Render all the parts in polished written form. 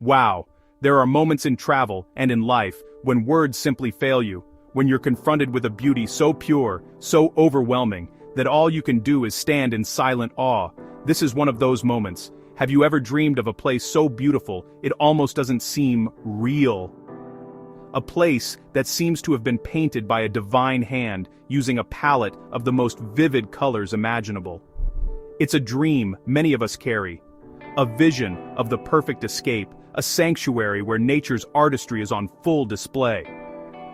Wow, there are moments in travel and in life when words simply fail you, when you're confronted with a beauty so pure, so overwhelming, that all you can do is stand in silent awe. This is one of those moments. Have you ever dreamed of a place so beautiful it almost doesn't seem real? A place that seems to have been painted by a divine hand using a palette of the most vivid colors imaginable. It's a dream many of us carry. A vision of the perfect escape, a sanctuary where nature's artistry is on full display.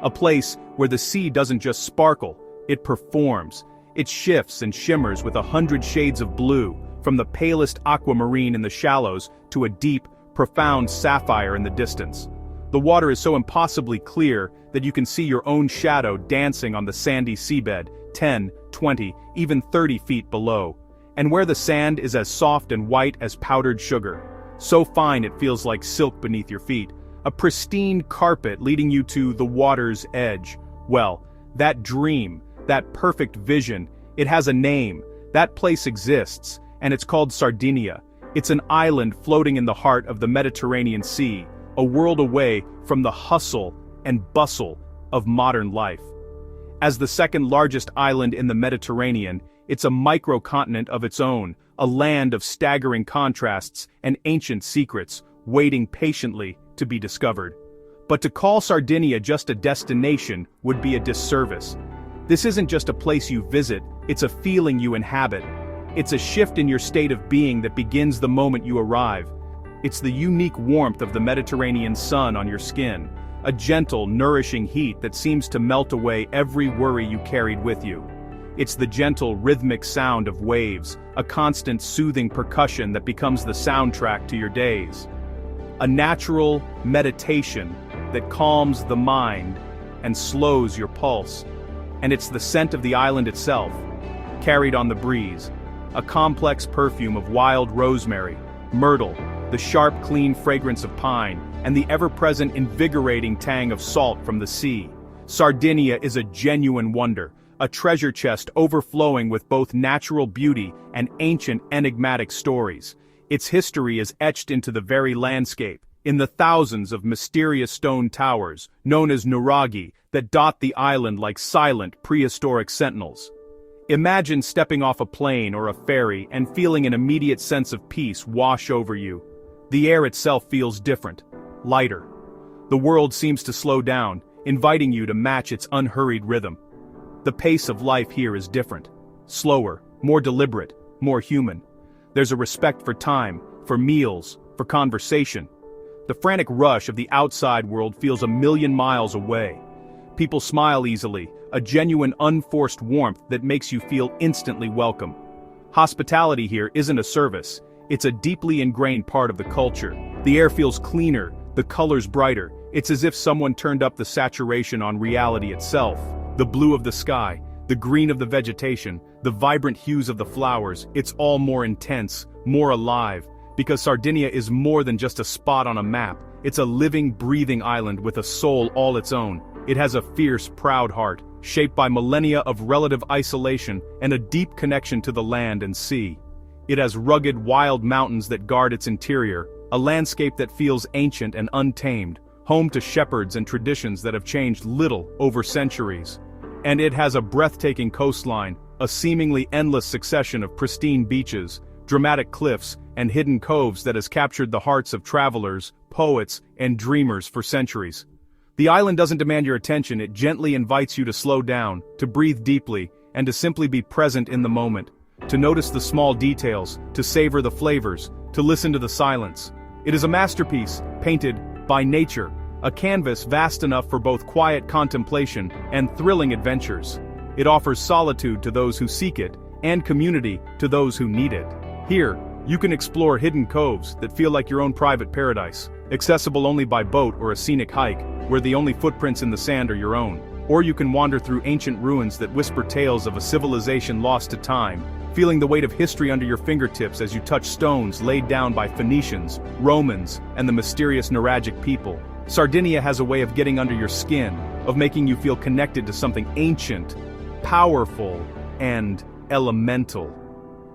A place where the sea doesn't just sparkle, it performs. It shifts and shimmers with 100 shades of blue, from the palest aquamarine in the shallows to a deep, profound sapphire in the distance. The water is so impossibly clear that you can see your own shadow dancing on the sandy seabed, 10, 20, even 30 feet below. And where the sand is as soft and white as powdered sugar. So fine it feels like silk beneath your feet. A pristine carpet leading you to the water's edge. Well, that dream, that perfect vision, it has a name. That place exists, and it's called Sardinia. It's an island floating in the heart of the Mediterranean Sea, a world away from the hustle and bustle of modern life. As the second largest island in the Mediterranean, it's a microcontinent of its own, a land of staggering contrasts and ancient secrets, waiting patiently to be discovered. But to call Sardinia just a destination would be a disservice. This isn't just a place you visit, it's a feeling you inhabit. It's a shift in your state of being that begins the moment you arrive. It's the unique warmth of the Mediterranean sun on your skin, a gentle, nourishing heat that seems to melt away every worry you carried with you. It's the gentle, rhythmic sound of waves, a constant, soothing percussion that becomes the soundtrack to your days. A natural meditation that calms the mind and slows your pulse. And it's the scent of the island itself, carried on the breeze, a complex perfume of wild rosemary, myrtle, the sharp, clean fragrance of pine, and the ever-present invigorating tang of salt from the sea. Sardinia is a genuine wonder, a treasure chest overflowing with both natural beauty and ancient enigmatic stories. Its history is etched into the very landscape, in the thousands of mysterious stone towers, known as nuraghi, that dot the island like silent, prehistoric sentinels. Imagine stepping off a plane or a ferry and feeling an immediate sense of peace wash over you. The air itself feels different, lighter. The world seems to slow down, inviting you to match its unhurried rhythm. The pace of life here is different, slower, more deliberate, more human. There's a respect for time, for meals, for conversation. The frantic rush of the outside world feels a million miles away. People smile easily, a genuine unforced warmth that makes you feel instantly welcome. Hospitality here isn't a service, it's a deeply ingrained part of the culture. The air feels cleaner, the colors brighter. It's as if someone turned up the saturation on reality itself. The blue of the sky, the green of the vegetation, the vibrant hues of the flowers, it's all more intense, more alive. Because Sardinia is more than just a spot on a map, it's a living, breathing island with a soul all its own. It has a fierce, proud heart, shaped by millennia of relative isolation and a deep connection to the land and sea. It has rugged, wild mountains that guard its interior, a landscape that feels ancient and untamed, home to shepherds and traditions that have changed little over centuries. And it has a breathtaking coastline, a seemingly endless succession of pristine beaches, dramatic cliffs, and hidden coves that has captured the hearts of travelers, poets, and dreamers for centuries. The island doesn't demand your attention, it gently invites you to slow down, to breathe deeply, and to simply be present in the moment, to notice the small details, to savor the flavors, to listen to the silence. It is a masterpiece, painted by nature, a canvas vast enough for both quiet contemplation and thrilling adventures. It offers solitude to those who seek it, and community to those who need it. Here, you can explore hidden coves that feel like your own private paradise, accessible only by boat or a scenic hike, where the only footprints in the sand are your own. Or you can wander through ancient ruins that whisper tales of a civilization lost to time, feeling the weight of history under your fingertips as you touch stones laid down by Phoenicians, Romans, and the mysterious nuragic people. Sardinia has a way of getting under your skin, of making you feel connected to something ancient, powerful, and elemental.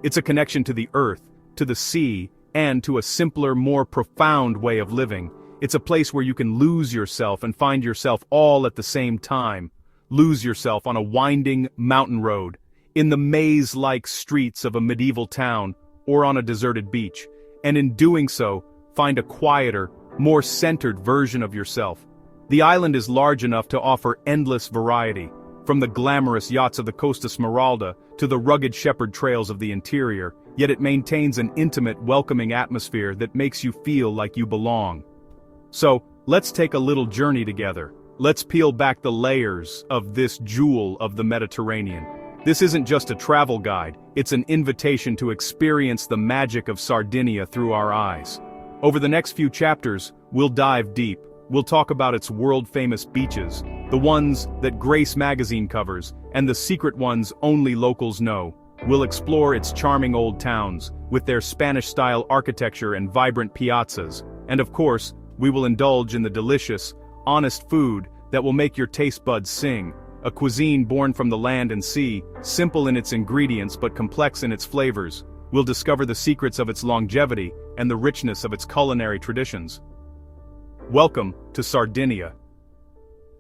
It's a connection to the earth, to the sea, and to a simpler, more profound way of living. It's a place where you can lose yourself and find yourself all at the same time. Lose yourself on a winding mountain road, in the maze-like streets of a medieval town, or on a deserted beach, and in doing so, find a quieter, more centered version of yourself. The island is large enough to offer endless variety, from the glamorous yachts of the Costa Smeralda to the rugged shepherd trails of the interior, yet it maintains an intimate, welcoming atmosphere that makes you feel like you belong. So, let's take a little journey together. Let's peel back the layers of this jewel of the Mediterranean. This isn't just a travel guide, it's an invitation to experience the magic of Sardinia through our eyes. Over the next few chapters, we'll dive deep. We'll talk about its world-famous beaches, the ones that grace magazine covers, and the secret ones only locals know. We'll explore its charming old towns, with their Spanish-style architecture and vibrant piazzas. And of course, we will indulge in the delicious, honest food that will make your taste buds sing. A cuisine born from the land and sea, simple in its ingredients but complex in its flavors. We'll discover the secrets of its longevity and the richness of its culinary traditions. Welcome to Sardinia.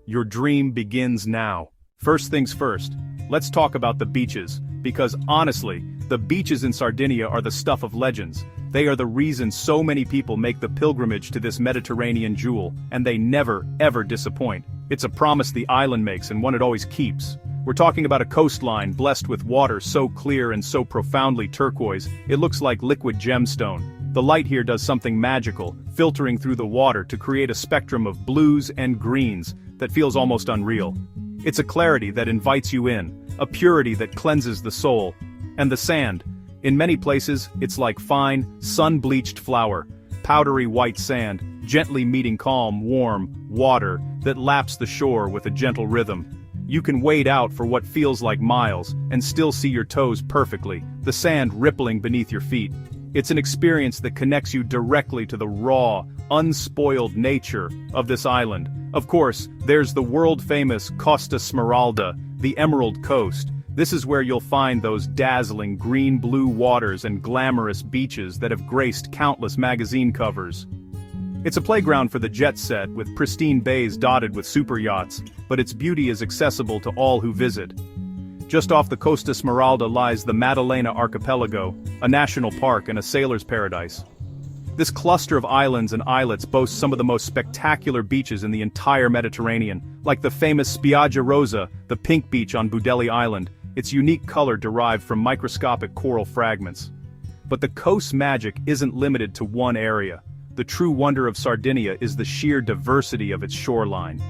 Your dream begins now. First things first, let's talk about the beaches, because honestly, the beaches in Sardinia are the stuff of legends. They are the reason so many people make the pilgrimage to this Mediterranean jewel, and they never, ever disappoint. It's a promise the island makes and one it always keeps. We're talking about a coastline blessed with water so clear and so profoundly turquoise, it looks like liquid gemstone. The light here does something magical, filtering through the water to create a spectrum of blues and greens that feels almost unreal. It's a clarity that invites you in, a purity that cleanses the soul. And the sand. In many places, it's like fine, sun-bleached flour, powdery white sand, gently meeting calm, warm water that laps the shore with a gentle rhythm. You can wade out for what feels like miles and still see your toes perfectly, the sand rippling beneath your feet. It's an experience that connects you directly to the raw, unspoiled nature of this island. Of course, there's the world-famous Costa Smeralda, the Emerald Coast. This is where you'll find those dazzling green-blue waters and glamorous beaches that have graced countless magazine covers. It's a playground for the jet set with pristine bays dotted with super yachts, but its beauty is accessible to all who visit. Just off the Costa Smeralda lies the Maddalena Archipelago, a national park and a sailor's paradise. This cluster of islands and islets boasts some of the most spectacular beaches in the entire Mediterranean, like the famous Spiaggia Rosa, the pink beach on Budeli Island, its unique color derived from microscopic coral fragments. But the coast's magic isn't limited to one area. The true wonder of Sardinia is the sheer diversity of its shoreline.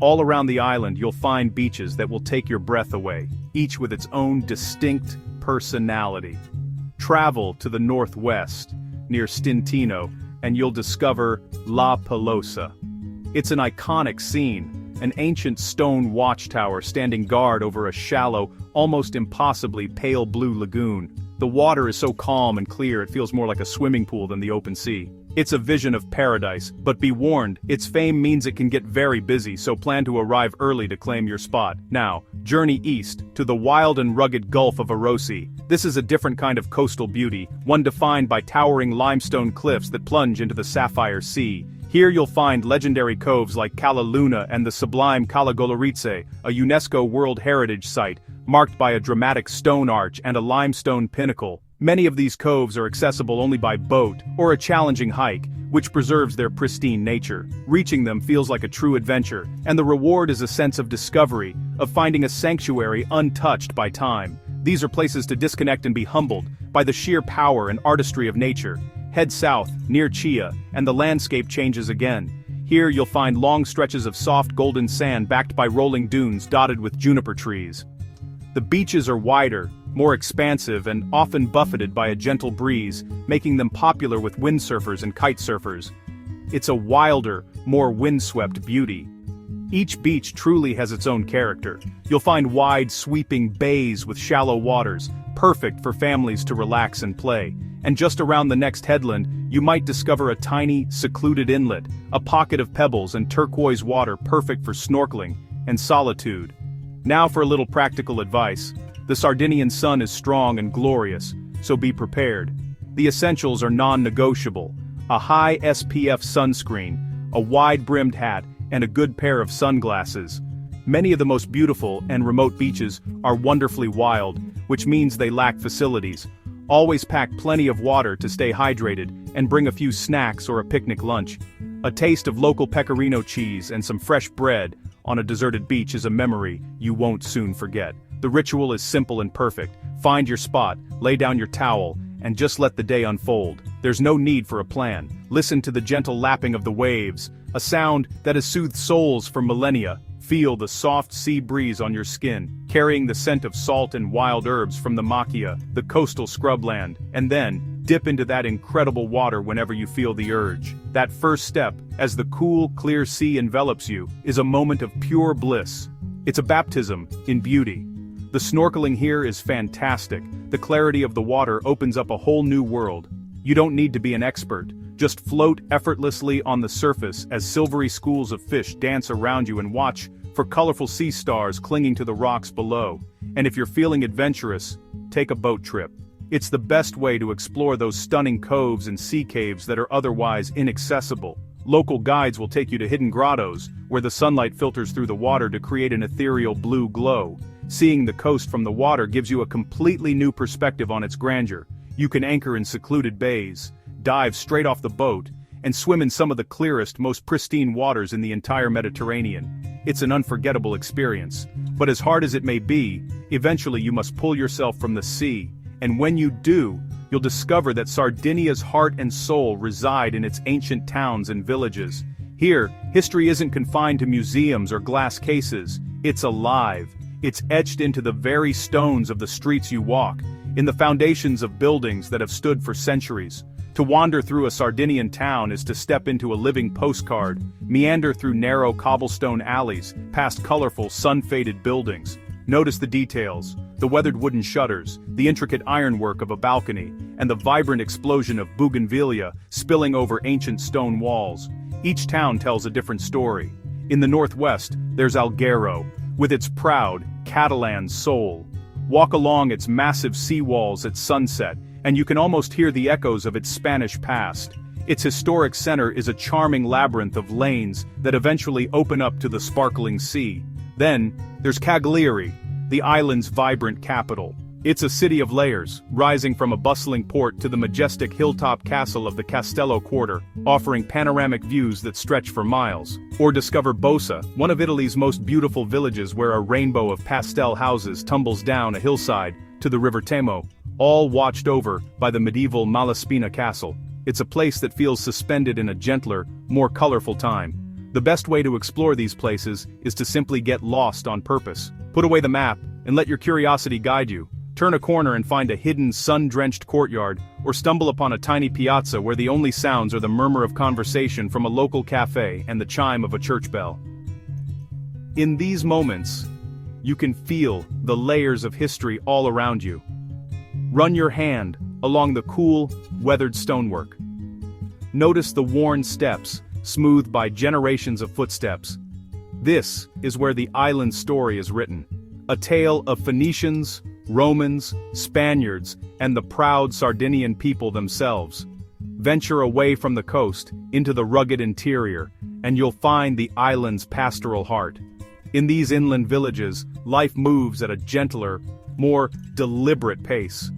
All around the island you'll find beaches that will take your breath away, each with its own distinct personality. Travel to the northwest, near Stintino, and you'll discover La Pelosa. It's an iconic scene, an ancient stone watchtower standing guard over a shallow, almost impossibly pale blue lagoon. The water is so calm and clear it feels more like a swimming pool than the open sea. It's a vision of paradise, but be warned, its fame means it can get very busy, so plan to arrive early to claim your spot. Now, journey east, to the wild and rugged Gulf of Arossi. This is a different kind of coastal beauty, one defined by towering limestone cliffs that plunge into the sapphire sea. Here you'll find legendary coves like Cala Luna and the sublime Cala Goloritze, a UNESCO World Heritage Site, marked by a dramatic stone arch and a limestone pinnacle. Many of these coves are accessible only by boat or a challenging hike, which preserves their pristine nature. Reaching them feels like a true adventure, and the reward is a sense of discovery, of finding a sanctuary untouched by time. These are places to disconnect and be humbled by the sheer power and artistry of nature. Head south, near Chia, and the landscape changes again. Here you'll find long stretches of soft golden sand backed by rolling dunes dotted with juniper trees. The beaches are wider, more expansive, and often buffeted by a gentle breeze, making them popular with windsurfers and kite surfers. It's a wilder, more windswept beauty. Each beach truly has its own character. You'll find wide, sweeping bays with shallow waters, perfect for families to relax and play. And just around the next headland, you might discover a tiny, secluded inlet, a pocket of pebbles and turquoise water perfect for snorkeling and solitude. Now for a little practical advice. The Sardinian sun is strong and glorious, so be prepared. The essentials are non-negotiable: a high SPF sunscreen, a wide-brimmed hat, and a good pair of sunglasses. Many of the most beautiful and remote beaches are wonderfully wild, which means they lack facilities. Always pack plenty of water to stay hydrated, and bring a few snacks or a picnic lunch. A taste of local pecorino cheese and some fresh bread on a deserted beach is a memory you won't soon forget. The ritual is simple and perfect. Find your spot, lay down your towel, and just let the day unfold. There's no need for a plan. Listen to the gentle lapping of the waves, a sound that has soothed souls for millennia. Feel the soft sea breeze on your skin, carrying the scent of salt and wild herbs from the macchia, the coastal scrubland, and then, dip into that incredible water whenever you feel the urge. That first step, as the cool, clear sea envelops you, is a moment of pure bliss. It's a baptism in beauty. The snorkeling here is fantastic. The clarity of the water opens up a whole new world. You don't need to be an expert. Just float effortlessly on the surface as silvery schools of fish dance around you, and watch for colorful sea stars clinging to the rocks below. And if you're feeling adventurous, take a boat trip. It's the best way to explore those stunning coves and sea caves that are otherwise inaccessible. Local guides will take you to hidden grottos, where the sunlight filters through the water to create an ethereal blue glow. Seeing the coast from the water gives you a completely new perspective on its grandeur. You can anchor in secluded bays, dive straight off the boat, and swim in some of the clearest, most pristine waters in the entire Mediterranean. It's an unforgettable experience. But as hard as it may be, eventually you must pull yourself from the sea. And when you do, you'll discover that Sardinia's heart and soul reside in its ancient towns and villages. Here, history isn't confined to museums or glass cases. It's alive. It's etched into the very stones of the streets you walk, in the foundations of buildings that have stood for centuries. To wander through a Sardinian town is to step into a living postcard, meander through narrow cobblestone alleys, past colorful, sun-faded buildings. Notice the details: the weathered wooden shutters, the intricate ironwork of a balcony, and the vibrant explosion of bougainvillea spilling over ancient stone walls. Each town tells a different story. In the northwest, there's Alghero, with its proud, Catalan soul. Walk along its massive seawalls at sunset, and you can almost hear the echoes of its Spanish past. Its historic center is a charming labyrinth of lanes that eventually open up to the sparkling sea. Then, there's Cagliari, the island's vibrant capital. It's a city of layers, rising from a bustling port to the majestic hilltop castle of the Castello Quarter, offering panoramic views that stretch for miles. Or discover Bosa, one of Italy's most beautiful villages, where a rainbow of pastel houses tumbles down a hillside to the River Temo, all watched over by the medieval Malaspina Castle. It's a place that feels suspended in a gentler, more colorful time. The best way to explore these places is to simply get lost on purpose. Put away the map, and let your curiosity guide you. Turn a corner and find a hidden, sun-drenched courtyard, or stumble upon a tiny piazza where the only sounds are the murmur of conversation from a local cafe and the chime of a church bell. In these moments, you can feel the layers of history all around you. Run your hand along the cool, weathered stonework. Notice the worn steps, smoothed by generations of footsteps. This is where the island's story is written. A tale of Phoenicians, Romans, Spaniards, and the proud Sardinian people themselves. Venture away from the coast, into the rugged interior, and you'll find the island's pastoral heart. In these inland villages, life moves at a gentler, more deliberate pace.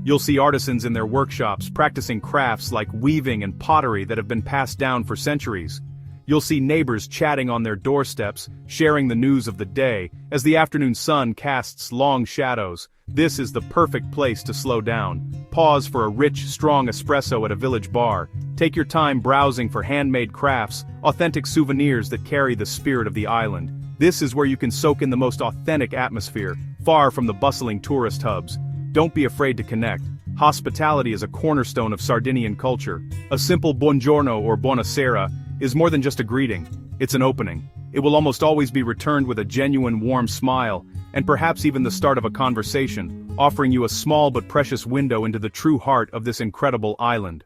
You'll see artisans in their workshops practicing crafts like weaving and pottery that have been passed down for centuries. You'll see neighbors chatting on their doorsteps, sharing the news of the day, as the afternoon sun casts long shadows. This is the perfect place to slow down. Pause for a rich, strong espresso at a village bar. Take your time browsing for handmade crafts, authentic souvenirs that carry the spirit of the island. This is where you can soak in the most authentic atmosphere, far from the bustling tourist hubs. Don't be afraid to connect. Hospitality is a cornerstone of Sardinian culture. A simple buongiorno or buonasera is more than just a greeting. It's an opening. It will almost always be returned with a genuine warm smile, and perhaps even the start of a conversation, offering you a small but precious window into the true heart of this incredible island.